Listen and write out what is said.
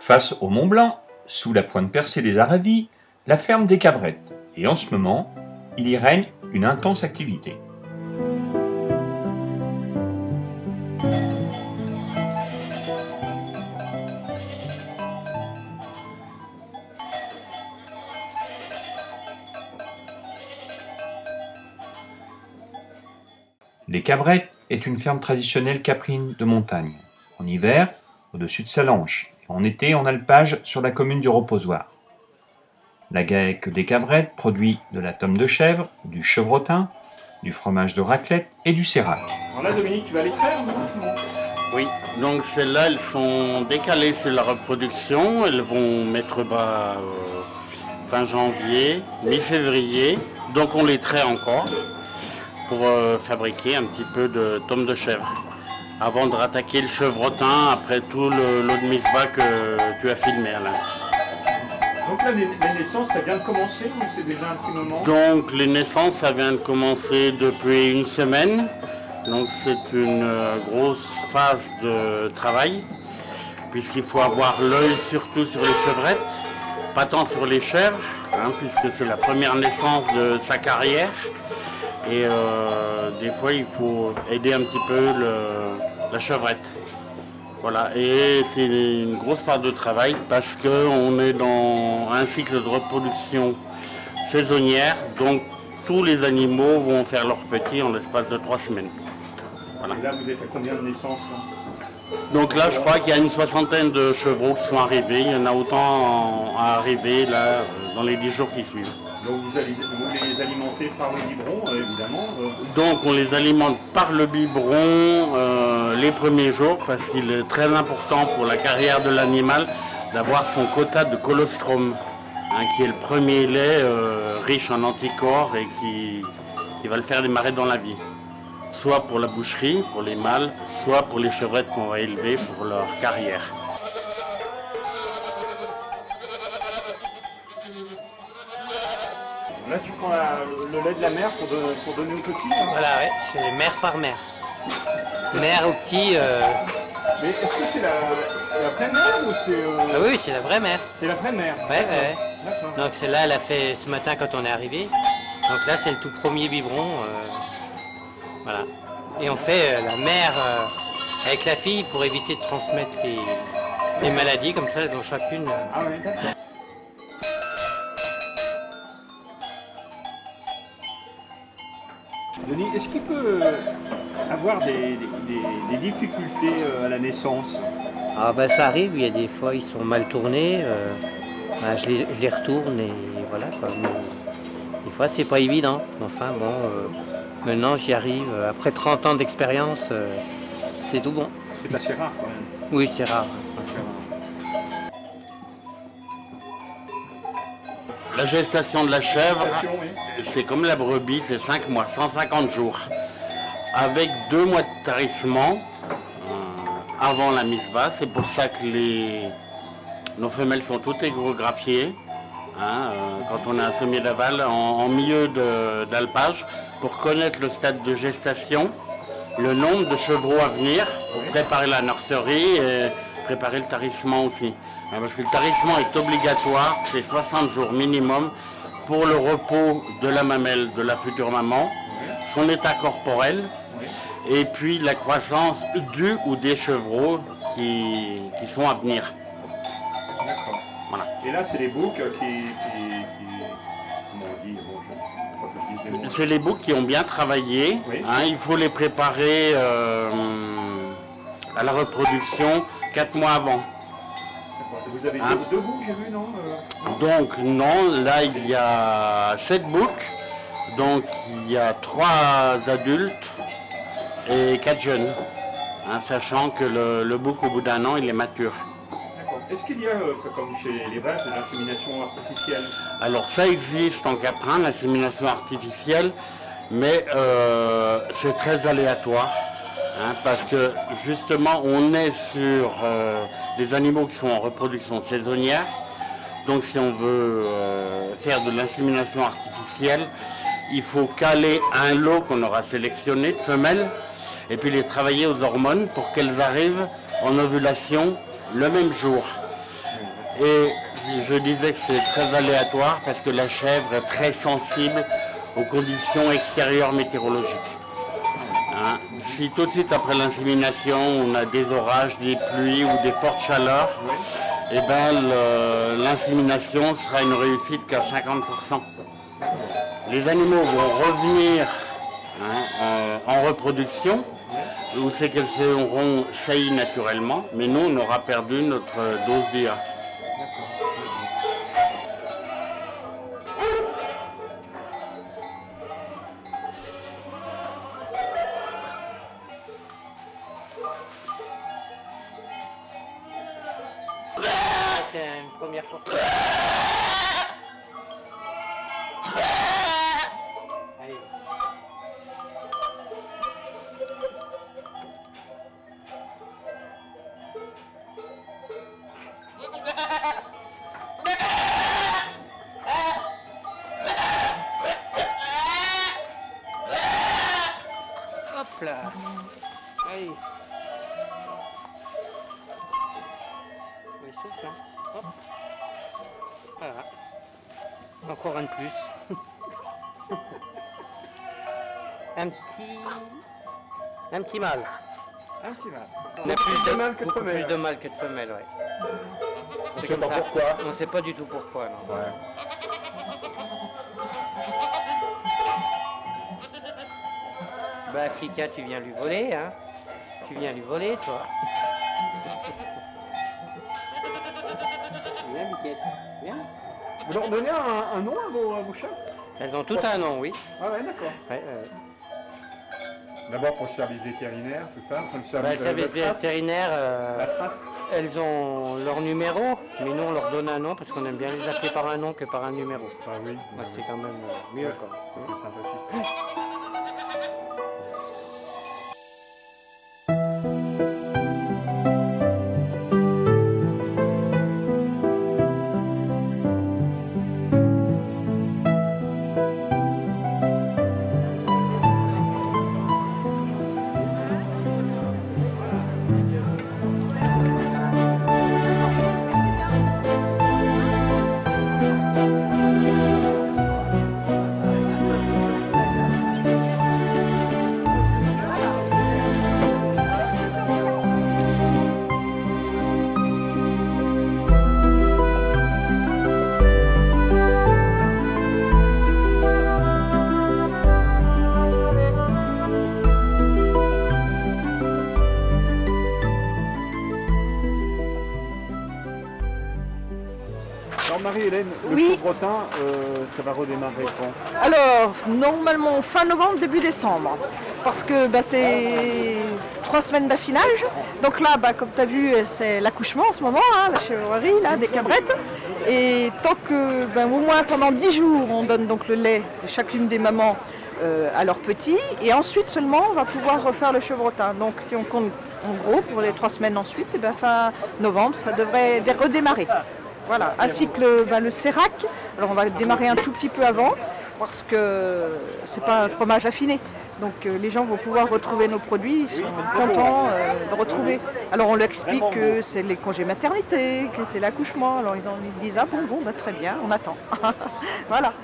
Face au Mont Blanc, sous la pointe percée des Aravis, la ferme des Cabrettes. Et en ce moment, il y règne une intense activité. Les Cabrettes est une ferme traditionnelle caprine de montagne. En hiver, au-dessus de Salanches. En été, en alpage sur la commune du Reposoir. La GAEC des Cabrettes produit de la tome de chèvre, du chevrotin, du fromage de raclette et du sérac. Alors là, Dominique, tu vas les faire, non? Oui, donc celles-là, elles sont décalées sur la reproduction. Elles vont mettre bas fin janvier, mi-février. Donc on les traite encore pour fabriquer un petit peu de tome de chèvre. Avant de rattaquer le chevrotin, après tout l'eau de misba que tu as filmé, Alain. Donc là, les naissances, ça vient de commencer ou c'est déjà un petit moment? Donc les naissances, ça vient de commencer depuis une semaine. Donc c'est une grosse phase de travail, puisqu'il faut avoir l'œil surtout sur les chevrettes, pas tant sur les chèvres, puisque c'est la première naissance de sa carrière. Et des fois, il faut aider un petit peu la chevrette. Voilà, et c'est une grosse part de travail parce qu'on est dans un cycle de reproduction saisonnière, donc tous les animaux vont faire leurs petits en l'espace de 3 semaines. Voilà. Et là, vous êtes à combien de naissances là? Donc là, je crois qu'il y a une soixantaine de chevreaux qui sont arrivés. Il y en a autant à arriver là, dans les 10 jours qui suivent. Donc vous les alimentez par le biberon, évidemment. Donc on les alimente par le biberon les premiers jours parce qu'il est très important pour la carrière de l'animal d'avoir son quota de colostrum, qui est le premier lait riche en anticorps et qui va le faire démarrer dans la vie. Soit pour la boucherie, pour les mâles, soit pour les chevrettes qu'on va élever pour leur carrière. Là, tu prends le lait de la mère pour donner aux petits. Voilà, ouais, c'est mère par mère. Mère aux petits. Mais est-ce que c'est la vraie mère ou c'est... Ah oui, c'est la vraie mère. C'est la vraie mère. Ouais, ouais. D'accord. Donc celle-là, elle a fait ce matin quand on est arrivé. Donc là, c'est le tout premier biberon. Voilà. Et on fait la mère avec la fille pour éviter de transmettre les maladies. Comme ça, elles ont chacune. Ah oui, d'accord. Denis, est-ce qu'il peut avoir des difficultés à la naissance? Ah ben ça arrive, il y a des fois ils sont mal tournés, je les retourne et voilà quoi. Mais des fois c'est pas évident, enfin bon, maintenant j'y arrive, après 30 ans d'expérience, c'est tout bon. C'est assez rare quand même. Oui, c'est rare. La gestation de la chèvre, Oui. c'est comme la brebis, c'est 5 mois, 150 jours. Avec 2 mois de tarissement avant la mise bas, c'est pour ça que nos femelles sont toutes échographiées. Quand on a un sommier d'aval en milieu d'alpage, pour connaître le stade de gestation, le nombre de chevreaux à venir, pour préparer la nurserie et préparer le tarissement aussi. Parce que le tarissement est obligatoire, c'est 60 jours minimum pour le repos de la mamelle de la future maman, son état corporel, et puis la croissance du ou des chevreaux qui sont à venir. D'accord. Voilà. Et là, c'est les boucs qui comment on dit, c'est les boucs qui ont bien travaillé. Oui. Il faut les préparer à la reproduction 4 mois avant. Vous avez 2 boucs, j'ai vu, non? Donc non, là il y a 7 boucs, donc il y a 3 adultes et 4 jeunes, sachant que le bouc au bout d'1 an il est mature. D'accord. Est-ce qu'il y a, comme chez les vaches, de l'insémination artificielle? Alors ça existe en caprin, l'insémination artificielle, mais c'est très aléatoire. Parce que justement on est sur des animaux qui sont en reproduction saisonnière, donc si on veut faire de l'insémination artificielle, il faut caler un lot qu'on aura sélectionné de femelles et puis les travailler aux hormones pour qu'elles arrivent en ovulation le même jour. Et je disais que c'est très aléatoire parce que la chèvre est très sensible aux conditions extérieures météorologiques. Hein, si tout de suite après l'insémination on a des orages, des pluies ou des fortes chaleurs, eh ben, l'insémination sera une réussite qu'à 50%. Les animaux vont revenir en reproduction, où c'est qu'elles seront saillies naturellement, mais nous on aura perdu notre dose d'IA. C'est une première fois. Allez. Hop là. Allez. Oui, c'est ça. Hop. Voilà. Encore un de plus. Un petit mâle. Un petit mâle. On a plus de mâle que de beaucoup femelle. plus de mâles que de femelles, ouais. On C'est sait comme pas ça. pourquoi. On sait pas du tout pourquoi, non. Ouais. Bah, Africa, tu viens lui voler, hein. Tu viens lui voler, toi. Viens, Biquette. Viens. Vous leur donnez un nom à vos chats? Elles ont tout un nom, oui. Ah ouais, d'accord. Ouais, D'abord pour le service vétérinaire, tout ça. Pour le bah, le service la trace. vétérinaire, La trace. elles ont leur numéro, mais nous on leur donne un nom parce qu'on aime bien les appeler par un nom que par un numéro. Ah oui. Bah, c'est quand même mieux, quoi. C'est sympathique. Alors Marie-Hélène, le Oui. Chevrotin, ça va redémarrer quand? Alors, normalement, fin novembre, début décembre. Parce que bah, c'est 3 semaines d'affinage. Donc là, bah, comme tu as vu, c'est l'accouchement en ce moment, hein, la chèvrerie, là, des cabrettes. Et tant que, bah, au moins pendant 10 jours, on donne donc le lait de chacune des mamans à leurs petits. Et ensuite seulement, on va pouvoir refaire le chevrotin. Donc si on compte en gros pour les 3 semaines ensuite, et ben, fin novembre, ça devrait redémarrer. Voilà, ainsi que le sérac. Alors on va démarrer un tout petit peu avant parce que c'est pas un fromage affiné. Donc les gens vont pouvoir retrouver nos produits, ils sont contents de retrouver. Alors on leur explique que c'est les congés maternité, que c'est l'accouchement. Alors ils disent ah bon bah très bien, on attend. Voilà.